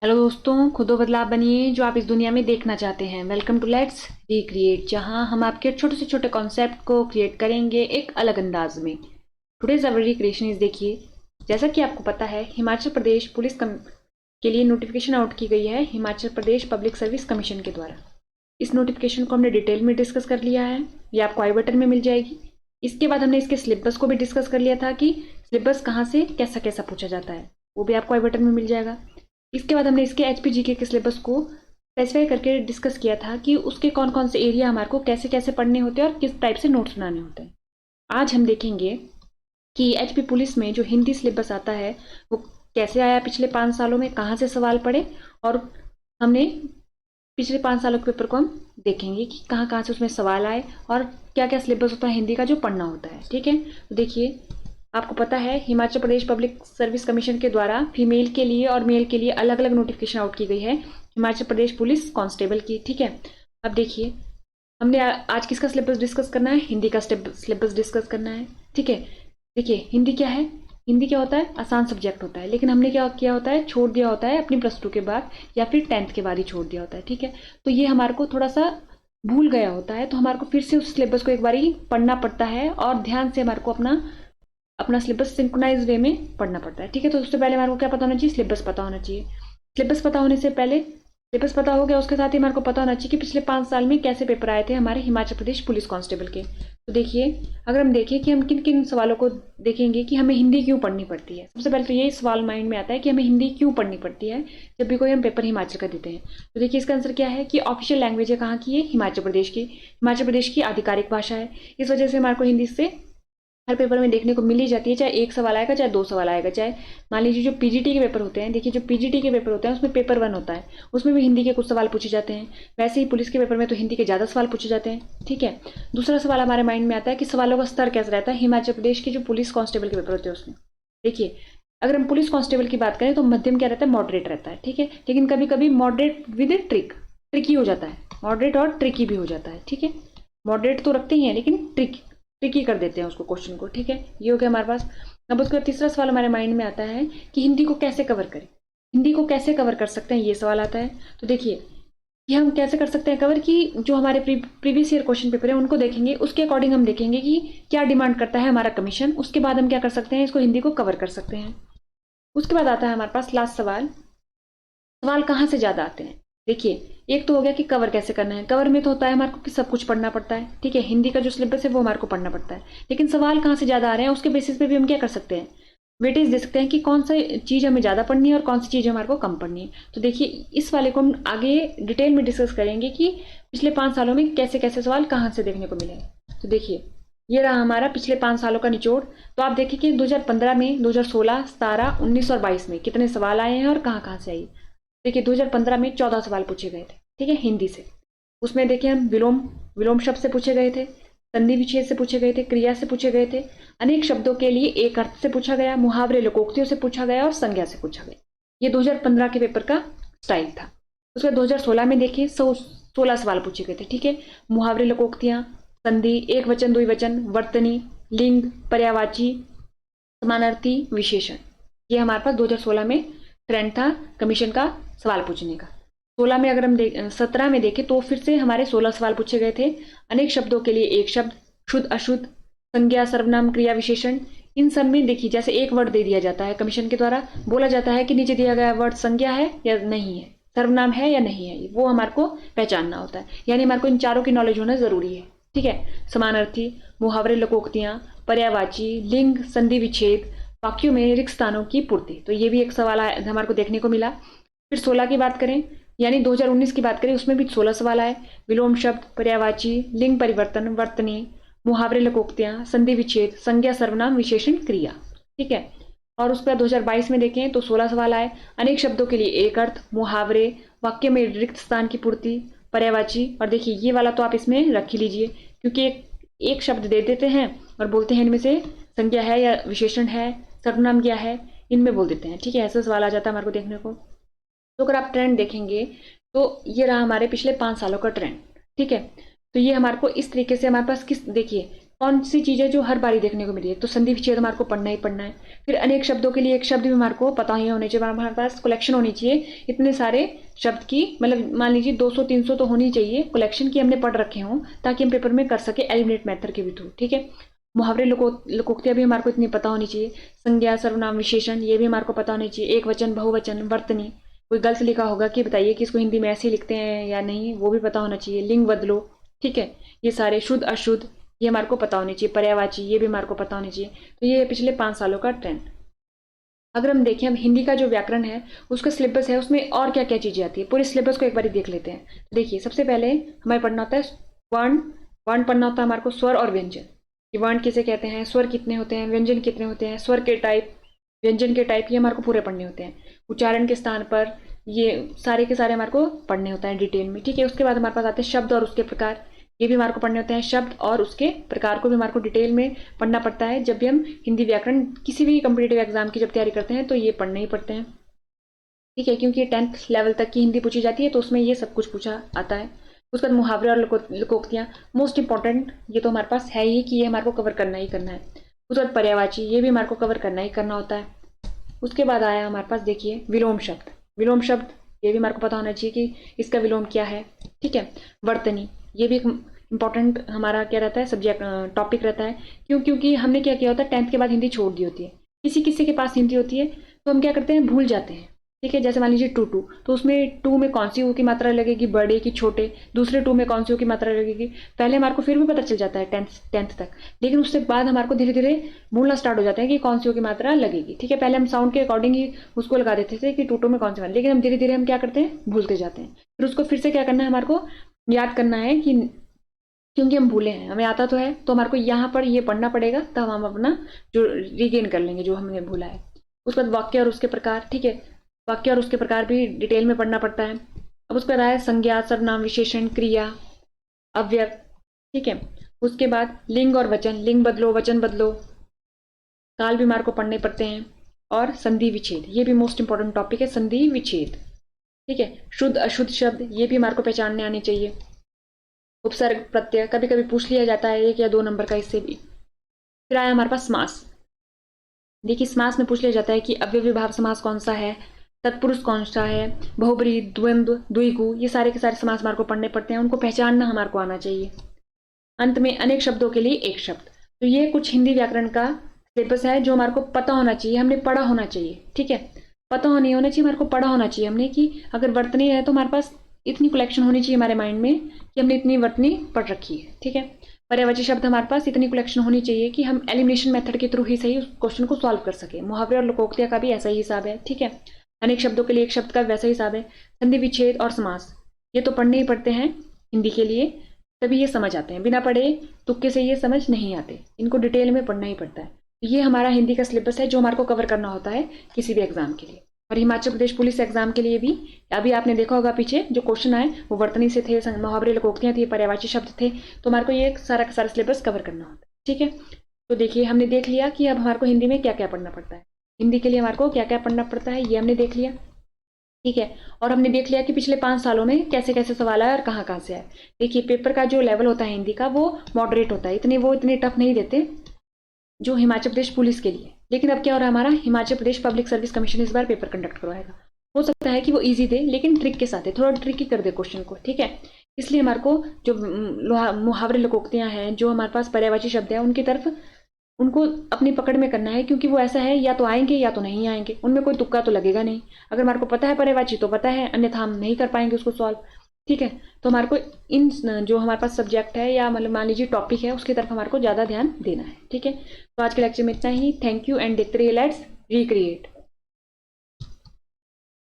Hello दोस्तों, खुद वो बदलाव बनिए जो आप इस दुनिया में देखना चाहते हैं। वेलकम टू लेट्स रिक्रिएट, जहां हम आपके छोटे से छोटे कॉन्सेप्ट को क्रिएट करेंगे एक अलग अंदाज में। टुडेज अवर रिक्रिएशन इज, देखिए, जैसा कि आपको पता है, हिमाचल प्रदेश पुलिस के लिए नोटिफिकेशन आउट की गई है Himachal Pradesh public service commission के द्वारा। इस नोटिफिकेशन को हमने डिटेल में डिस्कस कर लिया है, ये आपको आई बटन में मिल जाएगी। इसके बाद हमने इसके सिलेबस को भी डिस्कस कर लिया था कि सिलेबस कहाँ से कैसा कैसा पूछा जाता है, वो भी आपको आई बटन में मिल जाएगा। इसके बाद हमने इसके एचपीजीके के सिलेबस को स्पेसिफाई करके डिस्कस किया था कि उसके कौन कौन से एरिया हमारे को कैसे कैसे पढ़ने होते हैं और किस टाइप से नोट्स बनाने होते हैं। आज हम देखेंगे कि एचपी पुलिस में जो हिंदी सिलेबस आता है वो कैसे आया, पिछले 5 सालों में कहाँ से सवाल पड़े, और हमने पिछले 5 सालों के पेपर को हम देखेंगे कि कहाँ कहाँ से उसमें सवाल आए और क्या क्या सिलेबस होता है हिंदी का जो पढ़ना होता है। ठीक है, तो देखिए, आपको पता है Himachal Pradesh public service commission के द्वारा फीमेल के लिए और मेल के लिए अलग अलग नोटिफिकेशन आउट की गई है हिमाचल प्रदेश पुलिस कांस्टेबल की। ठीक है, अब देखिए, हमने आज किसका सिलेबस डिस्कस करना है? हिंदी का सिलेबस डिस्कस करना है। ठीक है, देखिए, हिंदी क्या है? हिंदी क्या होता है? आसान सब्जेक्ट होता है, लेकिन हमने क्या किया होता है, छोड़ दिया होता है अपनी +2 के बाद या फिर 10th के बाद ही छोड़ दिया होता है। ठीक है, तो ये हमारे को थोड़ा सा भूल गया होता है, तो हमारे को फिर से उस सिलेबस को एक बार पढ़ना पड़ता है और ध्यान से हमारे को अपना अपना सिलेबस सिंक्रोनाइज वे में पढ़ना पड़ता है। ठीक है, तो उससे पहले हमारे को क्या पता होना चाहिए? सिलेबस पता होना चाहिए। सिलेबस पता होने से पहले, सिलेबस पता हो गया उसके साथ ही हमारे को पता होना चाहिए कि पिछले 5 साल में कैसे पेपर आए थे हमारे हिमाचल प्रदेश पुलिस कांस्टेबल के। तो देखिए, अगर हम देखें कि हम किन किन सवालों को देखेंगे कि हमें हिंदी क्यों पढ़नी पड़ती है, सबसे पहले तो यही सवाल माइंड में आता है कि हमें हिंदी क्यों पढ़नी पड़ती है जब भी कोई हम पेपर हिमाचल का देते हैं। तो देखिए, इसका आंसर क्या है कि ऑफिशियल लैंग्वेज है कहाँ की? है हिमाचल प्रदेश की। हिमाचल प्रदेश की आधिकारिक भाषा है, इस वजह से हमारे को हिंदी से हर पेपर में देखने को मिल ही जाती है, चाहे एक सवाल आएगा चाहे 2 सवाल आएगा। चाहे मान लीजिए जो पीजीटी के पेपर होते हैं, देखिए जो पीजीटी के पेपर होते हैं उसमें पेपर 1 होता है, उसमें भी हिंदी के कुछ सवाल पूछे जाते हैं। वैसे ही पुलिस के पेपर में तो हिंदी के ज़्यादा सवाल पूछे जाते हैं। ठीक है, दूसरा सवाल हमारे माइंड में आता है कि सवालों का स्तर कैसा रहता है हिमाचल प्रदेश के जो पुलिस कांस्टेबल के पेपर होते हैं उसमें। देखिए, अगर हम पुलिस कांस्टेबल की बात करें तो मध्यम क्या रहता है? मॉडरेट रहता है। ठीक है, लेकिन कभी कभी मॉडरेट विद ट्रिकी हो जाता है, मॉडरेट और ट्रिकी भी हो जाता है। ठीक है, मॉडरेट तो रखते ही हैं लेकिन ट्रिकी कर देते हैं उसको, क्वेश्चन को। ठीक है, ये हो गया हमारे पास। अब उसका तीसरा सवाल हमारे माइंड में आता है कि हिंदी को कैसे कवर करें, हिंदी को कैसे कवर कर सकते हैं, ये सवाल आता है। तो देखिए, ये हम कैसे कर सकते हैं कवर, कि जो हमारे प्रीवियस ईयर क्वेश्चन पेपर है उनको देखेंगे, उसके अकॉर्डिंग हम देखेंगे कि क्या डिमांड करता है हमारा कमीशन, उसके बाद हम क्या कर सकते हैं, इसको हिंदी को कवर कर सकते हैं। उसके बाद आता है हमारे पास लास्ट सवाल, सवाल कहाँ से ज्यादा आते हैं। देखिए, एक तो हो गया कि कवर कैसे करना है। कवर में तो होता है हमारे को कि सब कुछ पढ़ना पड़ता है। ठीक है, हिंदी का जो सिलेबस है वो हमारे को पढ़ना पड़ता है, लेकिन सवाल कहाँ से ज्यादा आ रहे हैं उसके बेसिस पे भी हम क्या कर सकते हैं, वेटेज दे सकते हैं कि कौन सा चीज हमें ज्यादा पढ़नी है और कौन सी चीज हमारे को कम पढ़नी है। तो देखिए, इस वाले को हम आगे डिटेल में डिस्कस करेंगे कि पिछले 5 सालों में कैसे कैसे सवाल कहाँ से देखने को मिले। तो देखिए, ये रहा हमारा पिछले 5 सालों का निचोड़। तो आप देखिए कि 2015 में, 2016, 17, 19 और 22 में कितने सवाल आए हैं और कहाँ कहाँ से आई। देखिए, 2015 में 14 सवाल पूछे गए थे। ठीक है, हिंदी से। उसमें देखिए, हम विलोम विलोम शब्द से पूछे गए थे, संधि विच्छेद से पूछे गए थे, क्रिया से पूछे गए थे, अनेक शब्दों के लिए एक अर्थ से पूछा गया, मुहावरे लोकोक्तियों से पूछा गया और संज्ञा से पूछा गया। ये 2015 के पेपर का स्टाइल था। उसके 2016 में देखिए 16 सवाल पूछे गए थे। ठीक है, मुहावरे लोकोक्तियां, संधि, एक वचन द्विवचन, वर्तनी, लिंग, पर्यायवाची, समानार्थी, विशेषण, ये हमारे पास 2016 में ट्रेंड था कमीशन का सवाल पूछने का। 16 में अगर हम 17 में देखें तो फिर से हमारे 16 सवाल पूछे गए थे। अनेक शब्दों के लिए एक शब्द, शुद्ध अशुद्ध, संज्ञा सर्वनाम क्रिया विशेषण, इन सब में देखिए जैसे एक वर्ड दे दिया जाता है कमीशन के द्वारा, बोला जाता है कि नीचे दिया गया वर्ड संज्ञा है या नहीं है, सर्वनाम है या नहीं है, वो हमारे को पहचानना होता है। यानी हमारे को इन चारों की नॉलेज होना जरूरी है। ठीक है, समानार्थी, मुहावरे लोकोक्तियां, पर्यायवाची, लिंग, संधि विच्छेद, वाक्यों में रिक्त स्थानों की पूर्ति, तो ये भी एक सवाल हमारे को देखने को मिला। फिर 16 की बात करें, यानी 2019 की बात करें, उसमें भी 16 सवाल आए। विलोम शब्द, पर्यायवाची, लिंग परिवर्तन, वर्तनी, मुहावरे लोकोक्तियां, संधि विच्छेद, संज्ञा सर्वनाम विशेषण क्रिया। ठीक है, और उस पर 2022 में देखें तो 16 सवाल आए। अनेक शब्दों के लिए एक अर्थ, मुहावरे, वाक्य में रिक्त स्थान की पूर्ति, पर्यायवाची, और देखिए ये वाला तो आप इसमें रख ही लीजिए, क्योंकि एक शब्द दे देते हैं और बोलते हैं इनमें से संज्ञा है या विशेषण है, सर्वनाम क्या है, इनमें बोल देते हैं। ठीक है, ऐसा सवाल आ जाता है हमारे को देखने को। तो अगर आप ट्रेंड देखेंगे तो ये रहा हमारे पिछले 5 सालों का ट्रेंड। ठीक है, तो ये हमारे को इस तरीके से हमारे पास किस, देखिए कौन सी चीज़ है जो हर बारी देखने को मिली है, तो संधि विच्छेद हमारे को पढ़ना ही पढ़ना है। फिर अनेक शब्दों के लिए एक शब्द भी हमारे को पता ही होने चाहिए, हमारे पास कलेक्शन होनी चाहिए इतने सारे शब्द की, मतलब मान लीजिए 200-300 तो होनी चाहिए कलेक्शन की, हमने पढ़ रखे हों ताकि हम पेपर में कर सके एलिमिनेट मेथड के भी थ्रू। ठीक है, मुहावरे लोकोक्तियां भी हमारे को इतनी पता होनी चाहिए। संज्ञा सर्वनाम विशेषण ये भी हमारे को पता होनी चाहिए। एक वचन बहुवचन वर्तनी, कोई गलत लिखा होगा कि बताइए कि इसको हिंदी में ऐसे लिखते हैं या नहीं, वो भी पता होना चाहिए। लिंग बदलो, ठीक है, ये सारे शुद्ध अशुद्ध ये हमारे को पता होनी चाहिए। पर्यायवाची ये भी हमारे को पता होनी चाहिए। तो ये पिछले 5 सालों का ट्रेंड। अगर हम देखें, अब हिंदी का जो व्याकरण है उसका सिलेबस है, उसमें और क्या क्या चीजें आती है, पूरे सिलेबस को एक बार देख लेते हैं। तो देखिए, सबसे पहले हमें पढ़ना होता है वर्ण। वर्ण पढ़ना होता है हमारे को स्वर और व्यंजन, कि वर्ण किसे कहते हैं, स्वर कितने होते हैं, व्यंजन कितने होते हैं, स्वर के टाइप, व्यंजन के टाइप, ये हमारे को पूरे पढ़ने होते हैं। उच्चारण के स्थान पर ये सारे के सारे हमारे को पढ़ने होता है डिटेल में। ठीक है, उसके बाद हमारे पास आते हैं शब्द और उसके प्रकार, ये भी हमारे को पढ़ने होते हैं। शब्द और उसके प्रकार को भी हमारे को डिटेल में पढ़ना पड़ता है। जब भी हम हिंदी व्याकरण किसी भी कॉम्पिटेटिव एग्जाम की जब तैयारी करते हैं तो ये पढ़ने ही पड़ते हैं। ठीक है, क्योंकि 10th लेवल तक की हिंदी पूछी जाती है तो उसमें ये सब कुछ पूछा आता है। उसके बाद मुहावरे और लोकोक्तियाँ मोस्ट इंपॉर्टेंट, ये तो हमारे पास है ही कि ये हमारे को कवर करना ही करना है। उसके बाद पर्यायवाची, ये भी हमारे को कवर करना ही करना होता है। उसके बाद आया हमारे पास देखिए विलोम शब्द। विलोम शब्द ये भी हमारे को पता होना चाहिए कि इसका विलोम क्या है। ठीक है, वर्तनी, ये भी एक इंपॉर्टेंट हमारा क्या रहता है, सब्जेक्ट टॉपिक रहता है। क्योंकि हमने क्या किया होता है, 10th के बाद हिंदी छोड़ दी होती है। किसी किसी के पास हिंदी होती है तो हम क्या करते हैं, भूल जाते हैं। ठीक है, जैसे मान लीजिए टू टू, तो उसमें टू में कौन सी ऊ की मात्रा लगेगी, बड़े की छोटे, दूसरे टू में कौन सी ऊ की मात्रा लगेगी, पहले हमारे को फिर भी पता चल जाता है 10th तक, लेकिन उससे बाद हमारे को धीरे धीरे भूलना स्टार्ट हो जाता है कि कौन सी ऊ की मात्रा लगेगी। ठीक है, पहले हम साउंड के अकॉर्डिंग ही उसको लगा देते थे कि टू टू में कौन सी मात्रा, लेकिन हम धीरे धीरे हम क्या करते हैं, भूलते जाते हैं। फिर उसको फिर से क्या करना है, हमारे को याद करना है कि क्योंकि हम भूले हैं, हमें आता तो है, तो हमारे को यहाँ पर ये पढ़ना पड़ेगा, तब हम अपना जो रिगेन कर लेंगे जो हमने भूला है। उसके बाद वाक्य और उसके प्रकार। ठीक है, वाक्य और उसके प्रकार भी डिटेल में पढ़ना पड़ता है। अब उसके बाद आया संज्ञा सर्वनाम विशेषण क्रिया अव्यय। ठीक है, उसके बाद लिंग और वचन, लिंग बदलो वचन बदलो, काल भी हमारे को पढ़ने पड़ते हैं। और संधि विच्छेद, ये भी मोस्ट इंपॉर्टेंट टॉपिक है, संधि विच्छेद। ठीक है, शुद्ध अशुद्ध शब्द ये भी हमारे को पहचानने आने चाहिए। उपसर्ग प्रत्यय कभी कभी पूछ लिया जाता है 1 या 2 नंबर का, इससे भी। फिर आया हमारे पास समास। देखिए, समास में पूछ लिया जाता है कि अव्ययीभाव समास कौन सा है, तत्पुरुष कौन सा है, बहुब्रीहि, द्वंद्व, द्विगु, ये सारे के सारे समास हमारे को पढ़ने पड़ते हैं, उनको पहचानना हमारे को आना चाहिए। अंत में अनेक शब्दों के लिए एक शब्द। तो ये कुछ हिंदी व्याकरण का सिलेबस है जो हमारे को पता होना चाहिए, हमने पढ़ा होना चाहिए। ठीक है, पता नहीं होना चाहिए, हमारे को पढ़ा होना चाहिए हमने, कि अगर वर्तनी है तो हमारे पास इतनी कलेक्शन होनी चाहिए हमारे माइंड में कि हमने इतनी वर्तनी पढ़ रखी है। ठीक है, पर्यायवाची शब्द हमारे पास इतनी कलेक्शन होनी चाहिए कि हम एलिमिनेशन मेथड के थ्रू ही सही उस क्वेश्चन को सॉल्व कर सके। मुहावरे और लोकोक्तियां का भी ऐसा ही हिसाब है। ठीक है, अनेक शब्दों के लिए एक शब्द का वैसा ही हिसाब है। संधि विच्छेद और समास ये तो पढ़ने ही पड़ते हैं हिंदी के लिए, तभी ये समझ आते हैं, बिना पढ़े तुक्के से ये समझ नहीं आते, इनको डिटेल में पढ़ना ही पड़ता है। ये हमारा हिंदी का सिलेबस है जो हमारे को कवर करना होता है किसी भी एग्जाम के लिए। और हिमाचल प्रदेश पुलिस एग्जाम के लिए भी अभी आपने देखा होगा पीछे जो क्वेश्चन आए वो वर्तनी से थे, मुहावरे लोकोक्तियां थी, पर्यायवाची शब्द थे, तो हमारे को ये सारा का सारा सिलेबस कवर करना होता है। ठीक है, तो देखिए हमने देख लिया कि अब हमारे को हिंदी में क्या क्या पढ़ना पड़ता है, हिंदी के लिए हमारे को क्या क्या पढ़ना पड़ता है, ये हमने देख लिया। ठीक है, और हमने देख लिया कि पिछले 5 सालों में कैसे कैसे सवाल आए और कहाँ कहाँ से आए। देखिए, पेपर का जो लेवल होता है हिंदी का वो मॉडरेट होता है, इतने टफ नहीं देते जो हिमाचल प्रदेश पुलिस के लिए। लेकिन अब क्या हो रहा है, हमारा Himachal Pradesh public service commission इस बार पेपर कंडक्ट करवाएगा। हो सकता है कि वो इजी दे लेकिन ट्रिक के साथ है, थोड़ा ट्रिकी कर दे क्वेश्चन को। ठीक है, इसलिए हमारे को जो मुहावरे लोकोक्तियां हैं, जो हमारे पास पर्यायवाची शब्द है, उनकी तरफ उनको अपनी पकड़ में करना है, क्योंकि वो ऐसा है या तो आएंगे या तो नहीं आएंगे, उनमें कोई तुक्का तो लगेगा नहीं। अगर हमारे को पता है पर्यायवाची तो पता है, अन्यथा हम नहीं कर पाएंगे उसको सॉल्व। ठीक है, तो हमारे को इन जो हमारे पास सब्जेक्ट है या मतलब मान लीजिए टॉपिक है उसकी तरफ हमारे को ज़्यादा ध्यान देना है। ठीक है, तो आज के लेक्चर में इतना ही। थैंक यू एंड देखते रहिए लेट्स रिक्रिएट।